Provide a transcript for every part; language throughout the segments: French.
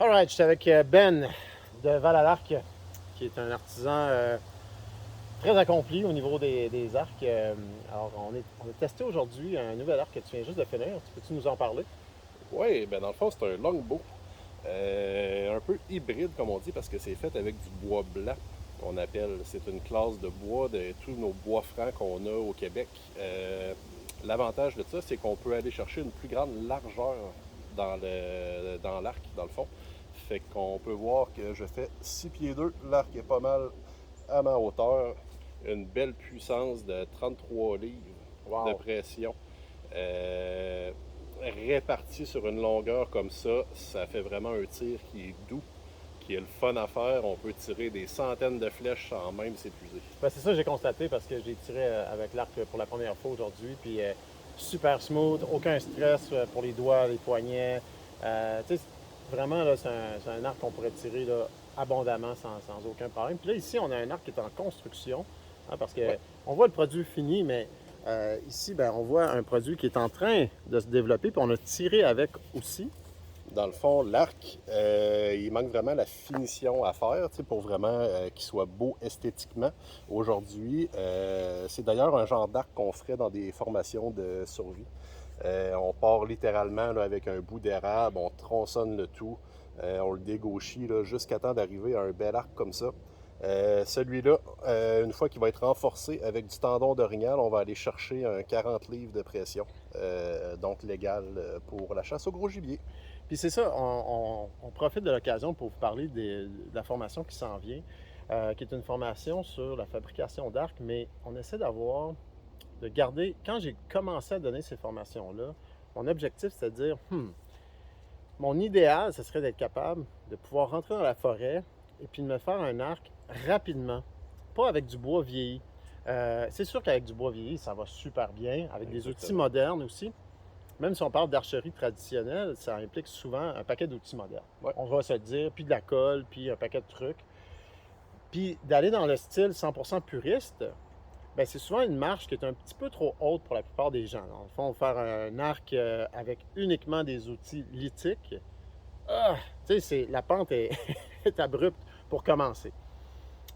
Alright, j'étais avec Ben de Val-à-l'Arc, qui est un artisan très accompli au niveau des arcs. Alors, on a testé aujourd'hui un nouvel arc que tu viens juste de finir. Peux-tu nous en parler? Oui, ben dans le fond, c'est un longbow. Un peu hybride, comme on dit, parce que c'est fait avec du bois blanc, qu'on appelle. C'est une classe de bois de tous nos bois francs qu'on a au Québec. L'avantage de ça, c'est qu'on peut aller chercher une plus grande largeur dans l'arc, dans le fond. Fait qu'on peut voir que je fais 6 pieds 2. L'arc est pas mal à ma hauteur. Une belle puissance de 33 livres de Wow! pression. Euh, Réparti sur une longueur comme ça fait vraiment un tir qui est doux, qui est le fun à faire. On peut tirer des centaines de flèches sans même s'épuiser. Ben, c'est ça que j'ai constaté parce que j'ai tiré avec l'arc pour la première fois aujourd'hui. Puis super smooth, aucun stress pour les doigts, les poignets. Tu sais, vraiment, là, c'est un arc qu'on pourrait tirer là, abondamment sans aucun problème. Puis là, ici, on a un arc qui est en construction, hein, parce que Ouais. on voit le produit fini, mais ici, ben, on voit un produit qui est en train de se développer, puis on a tiré avec aussi. Dans le fond, l'arc, il manque vraiment la finition à faire pour vraiment qu'il soit beau esthétiquement. Aujourd'hui, c'est d'ailleurs un genre d'arc qu'on ferait dans des formations de survie. On part littéralement là, avec un bout d'érable, on tronçonne le tout, on le dégauchit jusqu'à temps d'arriver à un bel arc comme ça. Celui-là, une fois qu'il va être renforcé avec du tendon d'orignal, on va aller chercher un 40 livres de pression, donc légal pour la chasse au gros gibier. Puis c'est ça, on profite de l'occasion pour vous parler de la formation qui s'en vient, qui est une formation sur la fabrication d'arcs, mais on essaie de garder, quand j'ai commencé à donner ces formations-là, mon objectif c'était de dire, mon idéal, ce serait d'être capable de pouvoir rentrer dans la forêt et puis de me faire un arc rapidement, pas avec du bois vieilli. C'est sûr qu'avec du bois vieilli, ça va super bien, avec des outils Exactement. modernes aussi. Même si on parle d'archerie traditionnelle, ça implique souvent un paquet d'outils modernes. Ouais. On va se dire, puis de la colle, puis un paquet de trucs. Puis d'aller dans le style 100% puriste, ben c'est souvent une marche qui est un petit peu trop haute pour la plupart des gens. Dans le fond, faire un arc avec uniquement des outils lithiques, ah, tu sais, la pente est, est abrupte pour commencer.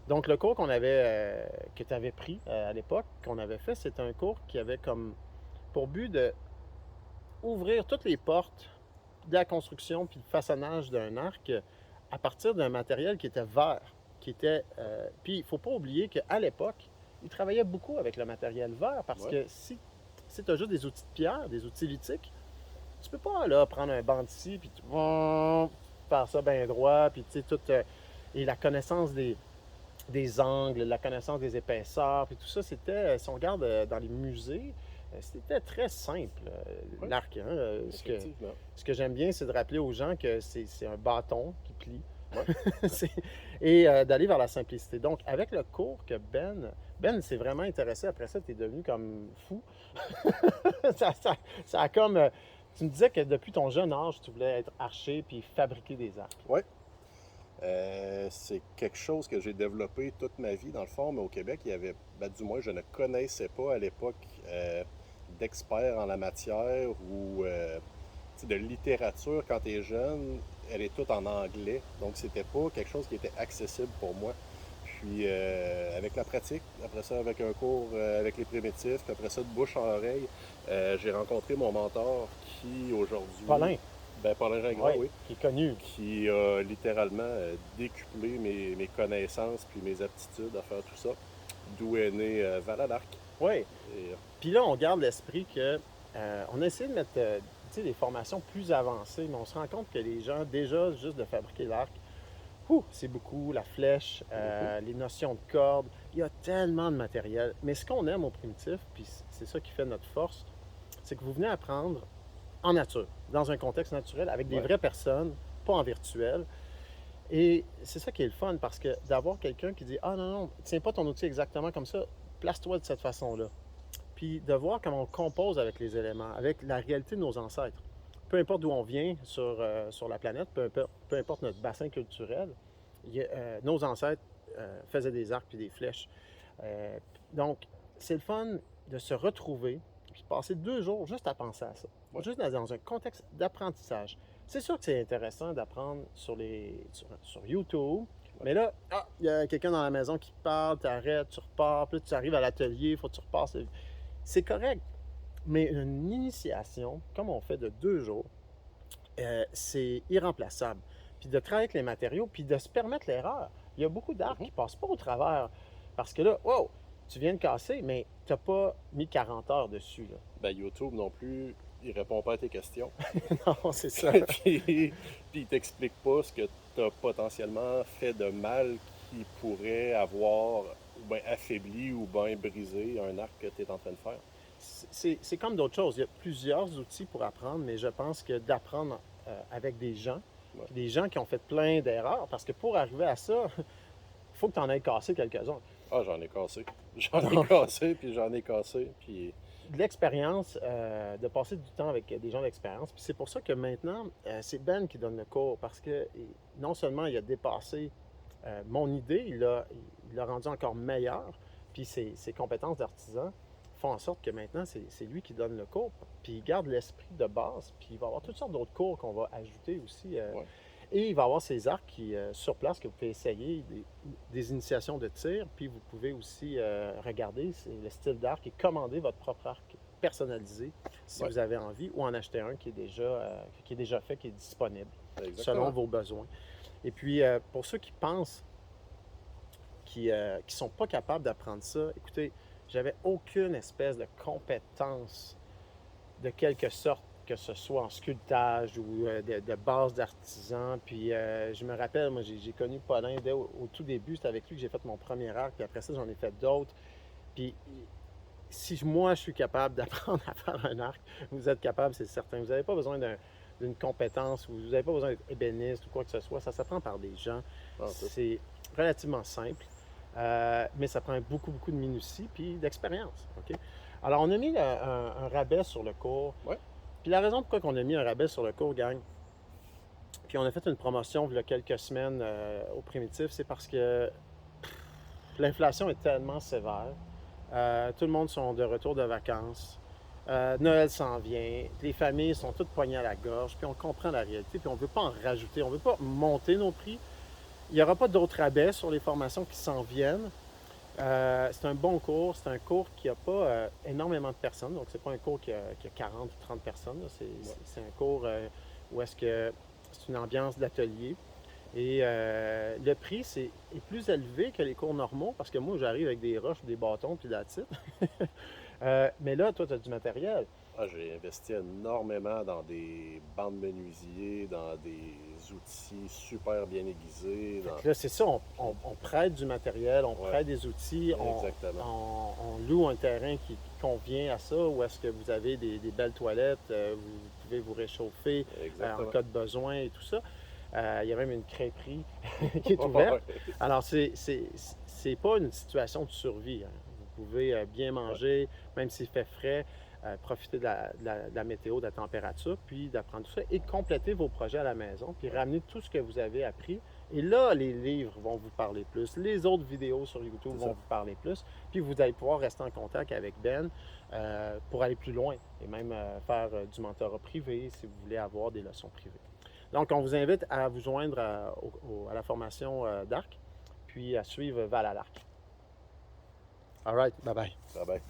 Donc le cours que tu avais pris à l'époque, qu'on avait fait, c'était un cours qui avait comme pour but de ouvrir toutes les portes de la construction puis le façonnage d'un arc à partir d'un matériel qui était vert, qui était. Puis il ne faut pas oublier qu'à l'époque, ils travaillaient beaucoup avec le matériel vert parce Ouais. que si tu as juste des outils de pierre, des outils lithiques, tu peux pas là prendre un banc ici puis faire ça bien droit puis tu sais tout et la connaissance des angles, la connaissance des épaisseurs, puis tout ça, c'était, si on regarde dans les musées, c'était très simple, Ouais. l'arc. Hein? Effectivement. Ce que j'aime bien, c'est de rappeler aux gens que c'est un bâton qui plie Ouais. et d'aller vers la simplicité. Donc, avec le cours que Ben s'est vraiment intéressé. Après ça, tu es devenu comme fou. Ça a comme. Tu me disais que depuis ton jeune âge, tu voulais être archer puis fabriquer des arcs. Ouais. C'est quelque chose que j'ai développé toute ma vie, dans le fond, mais au Québec, il y avait, ben, du moins, je ne connaissais pas à l'époque d'experts en la matière ou de littérature. Quand tu es jeune, elle est toute en anglais, donc c'était pas quelque chose qui était accessible pour moi. Puis avec la pratique, après ça avec un cours avec les primitifs, puis après ça de bouche à oreille, j'ai rencontré mon mentor qui aujourd'hui, Paulin, ben Paulin Gingras, oui, oui, qui est connu. qui a littéralement décuplé mes connaissances puis mes aptitudes à faire tout ça. D'où est né Val à l'Arc. Oui. Et, Puis là, on garde l'esprit que on essaie de mettre des formations plus avancées, mais on se rend compte que les gens, déjà, juste de fabriquer l'arc, c'est beaucoup, la flèche, mhm, les notions de cordes, il y a tellement de matériel. Mais ce qu'on aime au primitif, puis c'est ça qui fait notre force, c'est que vous venez apprendre en nature, dans un contexte naturel, avec des ouais, vraies personnes, pas en virtuel. Et c'est ça qui est le fun, parce que d'avoir quelqu'un qui dit « Ah non, non, tiens pas ton outil exactement comme ça, place-toi de cette façon-là ». Puis de voir comment on compose avec les éléments, avec la réalité de nos ancêtres. Peu importe d'où on vient sur la planète, peu importe notre bassin culturel, nos ancêtres faisaient des arcs puis des flèches. Euh, donc, c'est le fun de se retrouver puis passer 2 jours juste à penser à ça. ouais. Juste dans un contexte d'apprentissage. C'est sûr que c'est intéressant d'apprendre sur YouTube, mais là, il y a quelqu'un dans la maison qui te parle, tu arrêtes, tu repars, puis là, tu arrives à l'atelier, il faut que tu repasses. C'est correct, mais une initiation, comme on fait de 2 jours, c'est irremplaçable. Puis de travailler avec les matériaux, puis de se permettre l'erreur. Il y a beaucoup d'art qui ne passent pas au travers. Parce que là, wow, tu viens de casser, mais tu n'as pas mis 40 heures dessus. Là. Ben, YouTube non plus, il répond pas à tes questions. Non, c'est ça. puis il t'explique pas ce que tu as potentiellement fait de mal qui pourrait avoir ou bien affaibli ou bien brisé un arc que tu es en train de faire. C'est comme d'autres choses. Il y a plusieurs outils pour apprendre, mais je pense que d'apprendre avec Ouais. des gens qui ont fait plein d'erreurs, parce que pour arriver à ça, il faut que tu en aies cassé quelques-uns. Ah, j'en ai cassé. J'en ai cassé, puis j'en ai cassé, puis... De l'expérience, de passer du temps avec des gens d'expérience. Puis c'est pour ça que maintenant, c'est Ben qui donne le cours, parce que non seulement il a dépassé mon idée, il l'a rendu encore meilleur, puis ses compétences d'artisan font en sorte que maintenant, c'est lui qui donne le cours, puis il garde l'esprit de base, puis il va y avoir toutes sortes d'autres cours qu'on va ajouter aussi. Ouais. Et il va y avoir ces arcs qui, sur place que vous pouvez essayer, des initiations de tir, puis vous pouvez aussi regarder le style d'arc et commander votre propre arc personnalisé si Ouais. vous avez envie, ou en acheter un qui est déjà fait, qui est disponible, Exactement. selon vos besoins. Et puis, pour ceux qui pensent qui ne sont pas capables d'apprendre ça, écoutez, j'avais aucune espèce de compétence de quelque sorte, que ce soit en sculptage ou de base d'artisan. Puis je me rappelle, moi j'ai connu Paulin au tout début, c'était avec lui que j'ai fait mon premier arc, puis après ça j'en ai fait d'autres. Puis si moi je suis capable d'apprendre à faire un arc, vous êtes capable, c'est certain. Vous n'avez pas besoin d'une compétence, ou vous n'avez pas besoin d'être ébéniste ou quoi que ce soit, ça s'apprend par des gens. Ah, C'est relativement simple. Mais ça prend beaucoup, beaucoup de minutie puis d'expérience. OK? Alors, on a mis un rabais sur le cours. Ouais. Puis la raison pourquoi on a mis un rabais sur le cours, gang, puis on a fait une promotion il y a quelques semaines au Primitif, c'est parce que l'inflation est tellement sévère. Tout le monde sont de retour de vacances. Noël s'en vient. Les familles sont toutes poignées à la gorge. Puis on comprend la réalité. Puis on ne veut pas en rajouter. On ne veut pas monter nos prix. Il n'y aura pas d'autres rabais sur les formations qui s'en viennent. C'est un bon cours. C'est un cours qui n'a pas énormément de personnes. Donc, c'est pas un cours qui a 40 ou 30 personnes. C'est un cours où est-ce que c'est une ambiance d'atelier. Et le prix est plus élevé que les cours normaux parce que moi, j'arrive avec des roches, des bâtons, puis la titre. Mais là, toi, tu as du matériel. Ah, j'ai investi énormément dans des bandes menuisiers, dans des outils super bien aiguisés. Là, c'est ça, on prête du matériel, on prête des outils, on loue un terrain qui convient à ça, ou est-ce que vous avez des belles toilettes, vous pouvez vous réchauffer en cas de besoin et tout ça. Il y a même une crêperie qui est ouverte. Alors, c'est pas une situation de survie. Hein. Vous pouvez bien manger, même s'il fait frais, profiter de la météo, de la température, puis d'apprendre tout ça et compléter vos projets à la maison, puis ramener tout ce que vous avez appris. Et là, les livres vont vous parler plus, les autres vidéos sur YouTube vont vous parler plus, puis vous allez pouvoir rester en contact avec Ben pour aller plus loin et même faire du mentorat privé si vous voulez avoir des leçons privées. Donc, on vous invite à vous joindre à la formation d'arc, puis à suivre Val à l'arc. All right, bye-bye. Bye bye.